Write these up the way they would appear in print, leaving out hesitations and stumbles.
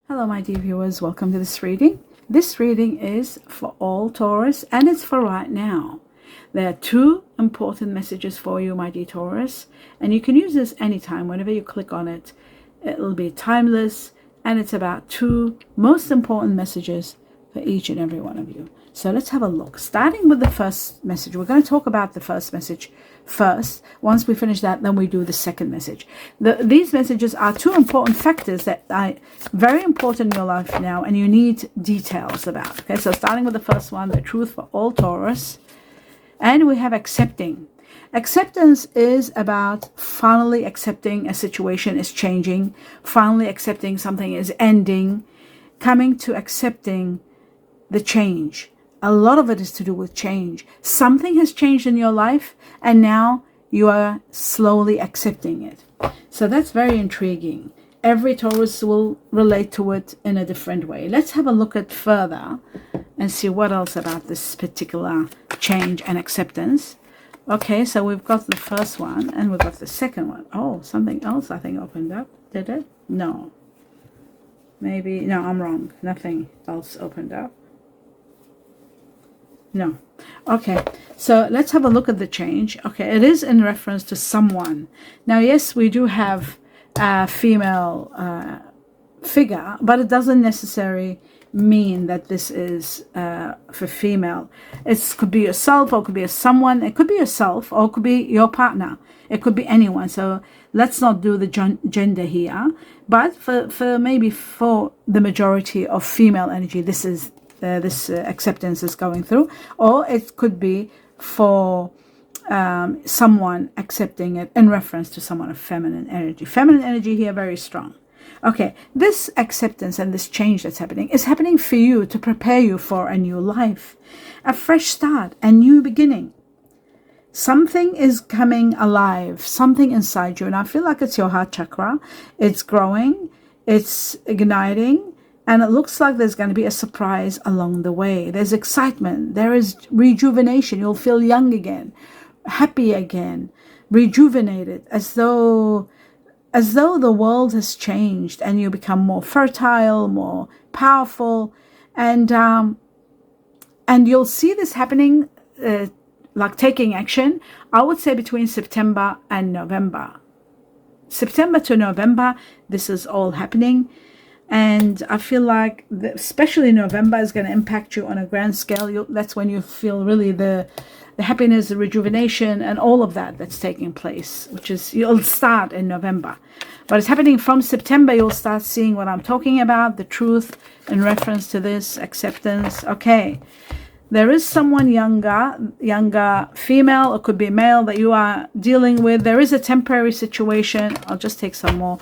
Hello my dear viewers, welcome to this reading. This reading is for all Taurus and it's for right now. There are two important messages for you my dear Taurus, and you can use this anytime. Whenever you click on it, it'll be timeless, and it's about two most important messages for each and every one of you. So let's have a look. Starting with the first message, we're going to talk about the first message first. Once we finish that, then we do the second message. These messages are two important factors that are very important in your life now, and you need details about. Okay, so starting with the first one, the truth for all Taurus. And we have accepting. Acceptance is about finally accepting a situation is changing, finally accepting something is ending, coming to accepting the change. A lot of it is to do with change. Something has changed in your life, and now you are slowly accepting it. So that's very intriguing. Every Taurus will relate to it in a different way. Let's have a look at further and see what else about this particular change and acceptance. Okay, so we've got the first one and we've got the second one. Oh, something else I think opened up. Did it? No. Maybe, no, I'm wrong. Nothing else opened up. No. Okay, so let's have a look at the change. Okay, it is in reference to someone. Now, yes, we do have a female figure, but it doesn't necessarily mean that this is for female. It could be yourself, or it could be someone. It could be yourself, or it could be your partner. It could be anyone. So let's not do the gender here. But for maybe for the majority of female energy, this is this acceptance is going through, or it could be for someone accepting it in reference to someone of feminine energy. Feminine energy here very strong. Okay, this acceptance and this change that's happening is happening for you to prepare you for a new life, a fresh start, a new beginning. Something is coming alive, something inside you, and I feel like it's your heart chakra. It's growing, it's igniting, and it looks like there's going to be a surprise along the way. There's excitement, there is rejuvenation. You'll feel young again, happy again, rejuvenated, as though the world has changed and you become more fertile, more powerful, and you'll see this happening, like taking action, I would say between September and November. September to November, this is all happening. And I feel like especially November is going to impact you on a grand scale. That's when you feel really the happiness, the rejuvenation, and all of that that's taking place, which is, you'll start in November. But it's happening from September. You'll start seeing what I'm talking about, the truth in reference to this acceptance. Okay, there is someone younger, female, or could be male, that you are dealing with. There is a temporary situation. I'll just take some more.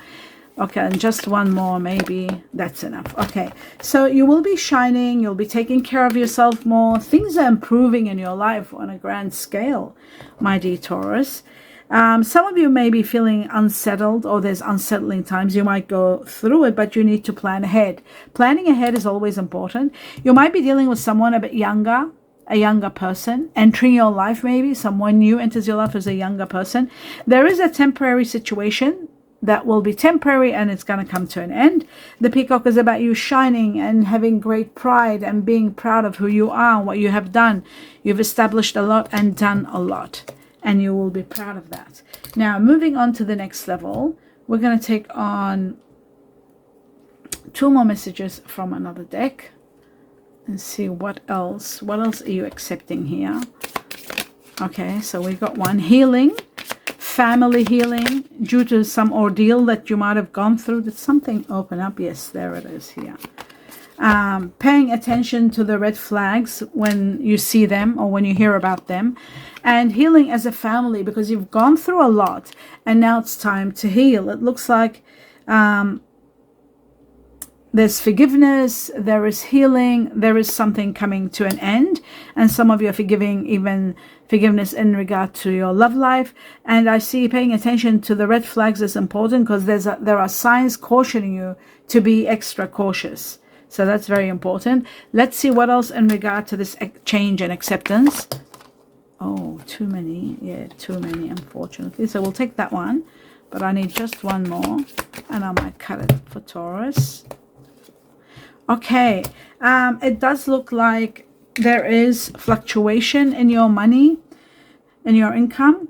Okay, and just one more, maybe that's enough. Okay, so you will be shining, you'll be taking care of yourself more. Things are improving in your life on a grand scale, my dear Taurus. Some of you may be feeling unsettled, or there's unsettling times. You might go through it, but you need to plan ahead. Planning ahead is always important. You might be dealing with someone a bit younger, a younger person entering your life. Maybe someone new enters your life as a younger person. There is a temporary situation that will be temporary, and it's going to come to an end. The peacock is about you shining and having great pride and being proud of who you are and what you have done. You've established a lot and done a lot, and you will be proud of that. Now, moving on to the next level, we're going to take on two more messages from another deck and see what else are you accepting here. Okay, so we've got one: healing, family healing due to some ordeal that you might have gone through. Did something open up? Yes, there it is here. Paying attention to the red flags when you see them or when you hear about them, and healing as a family, because you've gone through a lot and now it's time to heal. It looks like there's forgiveness, there is healing, there is something coming to an end, and some of you are forgiving, even forgiveness in regard to your love life. And I see paying attention to the red flags is important, because there are signs cautioning you to be extra cautious. So that's very important. Let's see what else in regard to this change and acceptance. Oh, too many. Yeah, too many, unfortunately. So we'll take that one, but I need just one more, and I might cut it for Taurus. Okay, it does look like there is fluctuation in your money, in your income,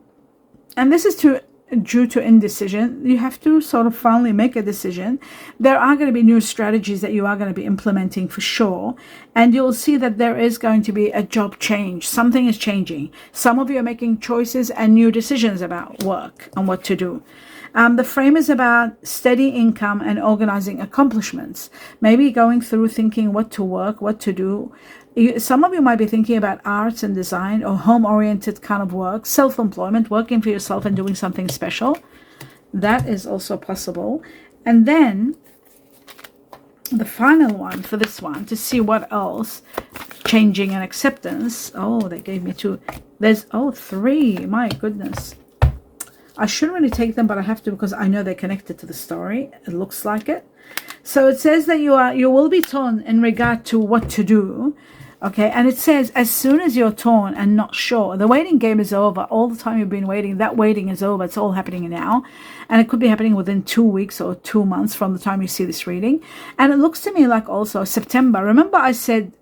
and this is due to indecision. You have to sort of finally make a decision. There are going to be new strategies that you are going to be implementing for sure, and you'll see that there is going to be a job change. Something is changing. Some of you are making choices and new decisions about work and what to do. The frame is about steady income and organizing accomplishments. Maybe going through thinking what to work, what to do. Some of you might be thinking about arts and design or home-oriented kind of work, self-employment, working for yourself and doing something special. That is also possible. And then the final one for this one, to see what else, changing and acceptance. Oh, they gave me two. There's, oh, three. My goodness. I shouldn't really take them, but I have to because I know they're connected to the story. It looks like it. So it says that you will be torn in regard to what to do. Okay, and it says as soon as you're torn and not sure, the waiting game is over. All the time you've been waiting, that waiting is over. It's all happening now. And it could be happening within 2 weeks or 2 months from the time you see this reading. And it looks to me like also September. Remember I said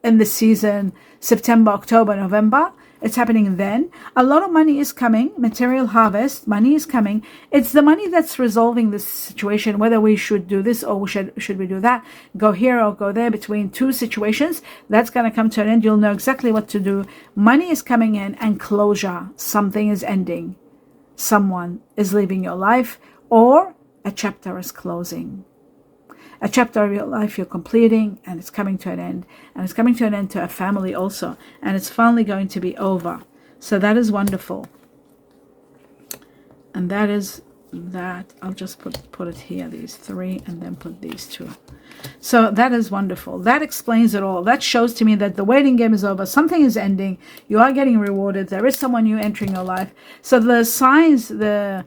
in the season, September, October, November? It's happening then. A lot of money is coming, material harvest, money is coming. It's the money that's resolving this situation, whether we should do this or should we do that, go here or go there between two situations. That's going to come to an end. You'll know exactly what to do. Money is coming in and closure. Something is ending. Someone is leaving your life or a chapter is closing. A chapter of your life you're completing and it's coming to an end. And it's coming to an end to a family also. And it's finally going to be over. So that is wonderful. And that is that. I'll just put it here, these three, and then put these two. So that is wonderful. That explains it all. That shows to me that the waiting game is over. Something is ending. You are getting rewarded. There is someone new entering your life. So the signs, the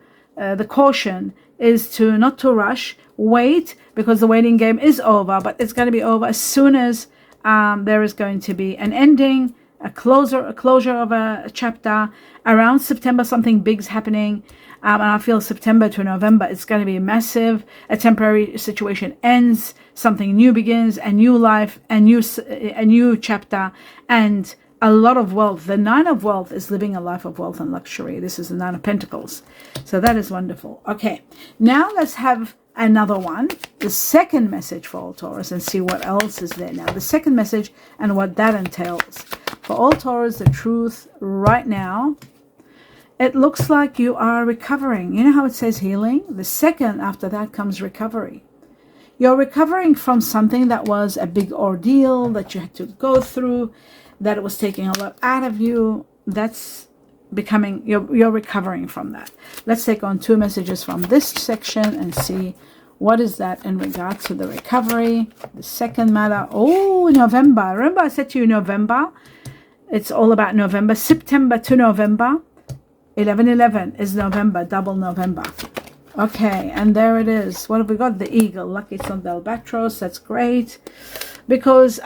caution is to not to rush. Wait, because the waiting game is over, but it's going to be over as soon as there is going to be an ending, a closure of a chapter. Around September, something big's happening. And I feel September to November, it's going to be massive. A temporary situation ends, something new begins, a new life, a new chapter, and a lot of wealth. The Nine of Wealth is living a life of wealth and luxury. This is the Nine of Pentacles. So that is wonderful. Okay, now let's have another one, the second message for all Taurus, and see what else is there now. The second message and what that entails. For all Taurus, the truth right now, it looks like you are recovering. You know how it says healing? The second after that comes recovery. You're recovering from something that was a big ordeal that you had to go through, that it was taking a lot out of you. That's becoming, you're recovering from that. Let's take on two messages from this section and see what is that in regards to the recovery. The second matter. Oh, November. Remember I said to you November. It's all about November. September to November. 11/11 is November, double November. Okay, and there it is. What have we got? The eagle. Lucky it's not the albatross. That's great. Because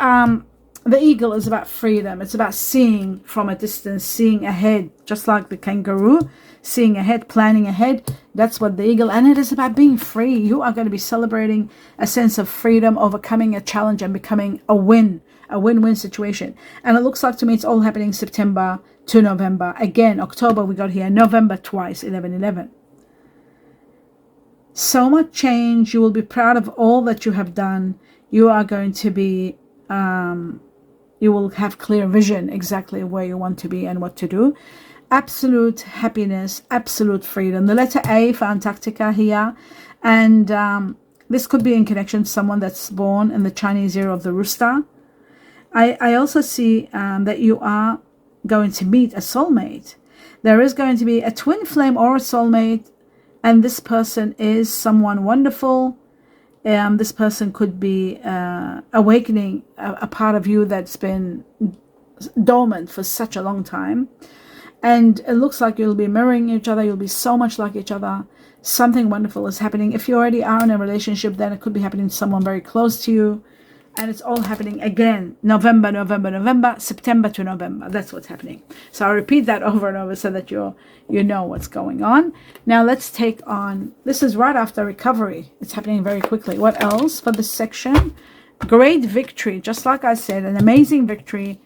the eagle is about freedom. It's about seeing from a distance, seeing ahead, just like the kangaroo, seeing ahead, planning ahead. That's what the eagle, and it is about being free. You are going to be celebrating a sense of freedom, overcoming a challenge and becoming a win-win situation. And it looks like to me it's all happening September to November. Again, October we got here, November twice, 11/11. So much change. You will be proud of all that you have done. You are going to be you will have clear vision exactly where you want to be and what to do. Absolute happiness, absolute freedom. The letter A for Antarctica here. And this could be in connection to someone that's born in the Chinese year of the rooster. I also see that you are going to meet a soulmate. There is going to be a twin flame or a soulmate. And this person is someone wonderful. This person could be awakening a part of you that's been dormant for such a long time. And it looks like you'll be mirroring each other. You'll be so much like each other. Something wonderful is happening. If you already are in a relationship, then it could be happening to someone very close to you. And it's all happening again. November, September to November. That's what's happening. So I'll repeat that over and over so that you know what's going on. Now let's take on, this is right after recovery. It's happening very quickly. What else for this section? great victory, just like I said, an amazing victory.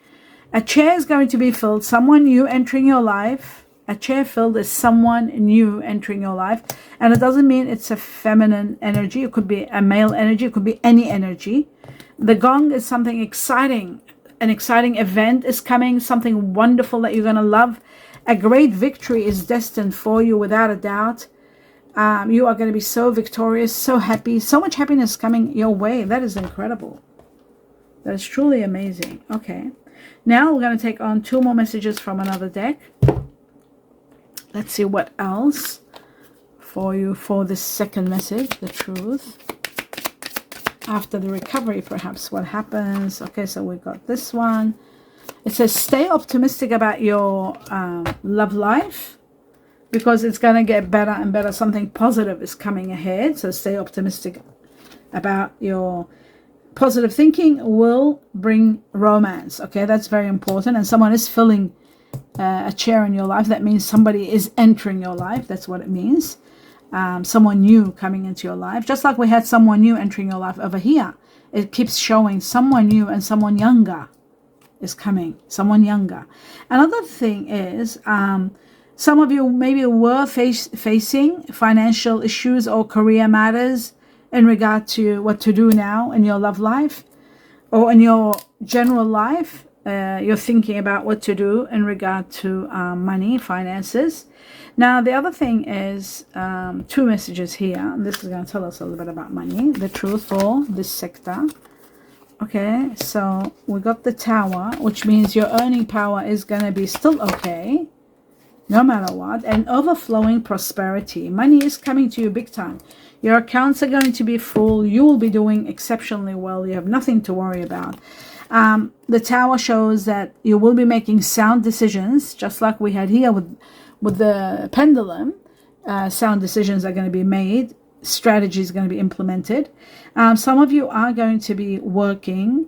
A chair is going to be filled, someone new entering your life. A chair filled is someone new entering your life. And it doesn't mean it's a feminine energy. It could be a male energy. It could be any energy. The gong is something exciting. An exciting event is coming, something wonderful that you're going to love. A great victory is destined for you without a doubt. You are going to be so victorious, so happy, so much happiness coming your way. That is incredible. That is truly amazing. Okay. Now we're going to take on 2 more messages from another deck. Let's see what else for you for this second message, the truth. After the recovery, perhaps, what happens? Okay, so we got this one. It says, stay optimistic about your love life, because it's going to get better and better. Something positive is coming ahead. So stay optimistic about your positive thinking will bring romance. Okay, that's very important. And someone is filling a chair in your life. That means somebody is entering your life. That's what it means. Someone new coming into your life. Just like we had someone new entering your life over here. It keeps showing someone new and someone younger is coming. Someone younger. Another thing is, some of you maybe were facing financial issues or career matters in regard to what to do now in your love life or in your general life. You're thinking about what to do in regard to money, finances. Now, the other thing is 2 messages here. This is going to tell us a little bit about money, the truth for this sector. Okay, so we got the Tower, which means your earning power is going to be still okay, no matter what, and overflowing prosperity. Money is coming to you big time. Your accounts are going to be full. You will be doing exceptionally well. You have nothing to worry about. The Tower shows that you will be making sound decisions, just like we had here with the pendulum. Sound decisions are going to be made. Strategy is going to be implemented. Some of you are going to be working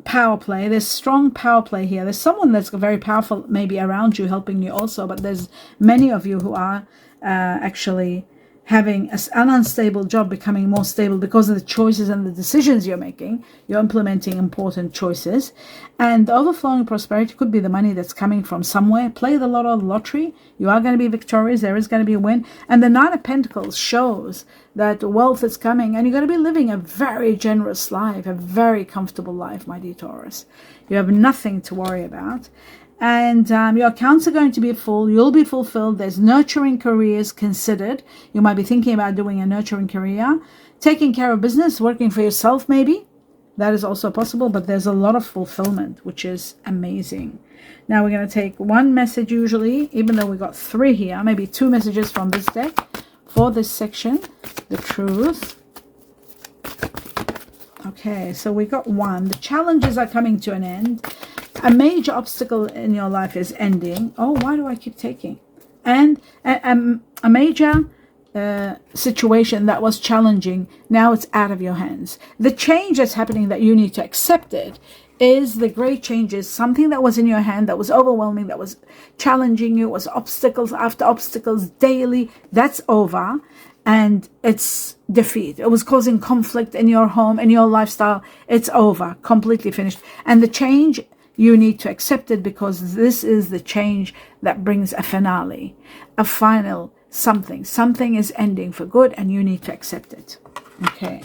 power play. There's strong power play here. There's someone that's very powerful maybe around you helping you also, but there's many of you who are actually having an unstable job becoming more stable because of the choices and the decisions you're making. You're implementing important choices. And the overflowing prosperity could be the money that's coming from somewhere. Play the lotto, the lottery. You are going to be victorious. There is going to be a win. And the Knight of Pentacles shows that wealth is coming, and you're going to be living a very generous life, a very comfortable life, my dear Taurus. You have nothing to worry about. And your accounts are going to be full. You'll be fulfilled. There's nurturing careers considered. You might be thinking about doing a nurturing career. Taking care of business, working for yourself maybe. That is also possible, but there's a lot of fulfillment, which is amazing. Now we're going to take 1 message usually, even though we got 3 here. Maybe 2 messages from this deck for this section. The truth. Okay, so we got 1. The challenges are coming to an end. A major obstacle in your life is ending. Oh, why do I keep taking? And a major situation that was challenging, now it's out of your hands. The change that's happening that you need to accept it is the great changes. Something that was in your hand that was overwhelming, that was challenging you, was obstacles after obstacles daily. That's over. And it's defeat. It was causing conflict in your home, in your lifestyle. It's over, completely finished. And the change, you need to accept it, because this is the change that brings a finale, a final something. Something is ending for good, and you need to accept it. Okay,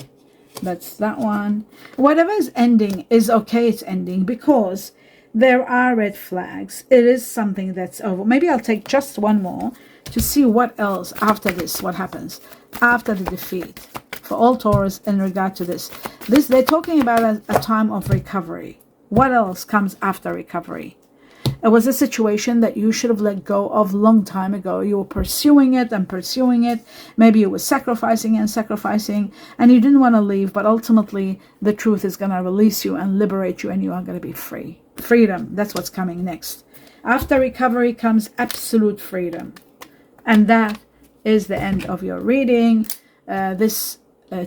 that's that one. Whatever is ending is okay, it's ending, because there are red flags. It is something that's over. Maybe I'll take just 1 more to see what else after this, what happens after the defeat for all Taurus in regard to this. They're talking about a time of recovery. What else comes after recovery? It was a situation that you should have let go of long time ago. You were pursuing it and pursuing it. Maybe you were sacrificing and sacrificing, and you didn't want to leave, but ultimately the truth is going to release you and liberate you, and you are going to be free. Freedom, that's what's coming next. After recovery comes absolute freedom. And that is the end of your reading. This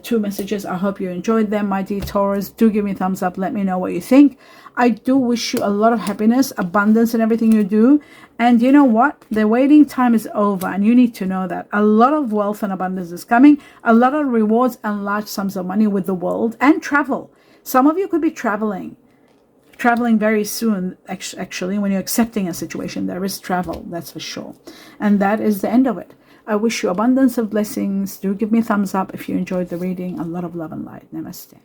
two messages. I hope you enjoyed them, my dear Taurus. Do give me a thumbs up. Let me know what you think. I do wish you a lot of happiness, abundance in everything you do. And you know what? The waiting time is over, and you need to know that. A lot of wealth and abundance is coming. A lot of rewards and large sums of money with the world and travel. Some of you could be traveling very soon. Actually, when you're accepting a situation, there is travel, that's for sure. And that is the end of it. I wish you abundance of blessings. Do give me a thumbs up if you enjoyed the reading. A lot of love and light. Namaste.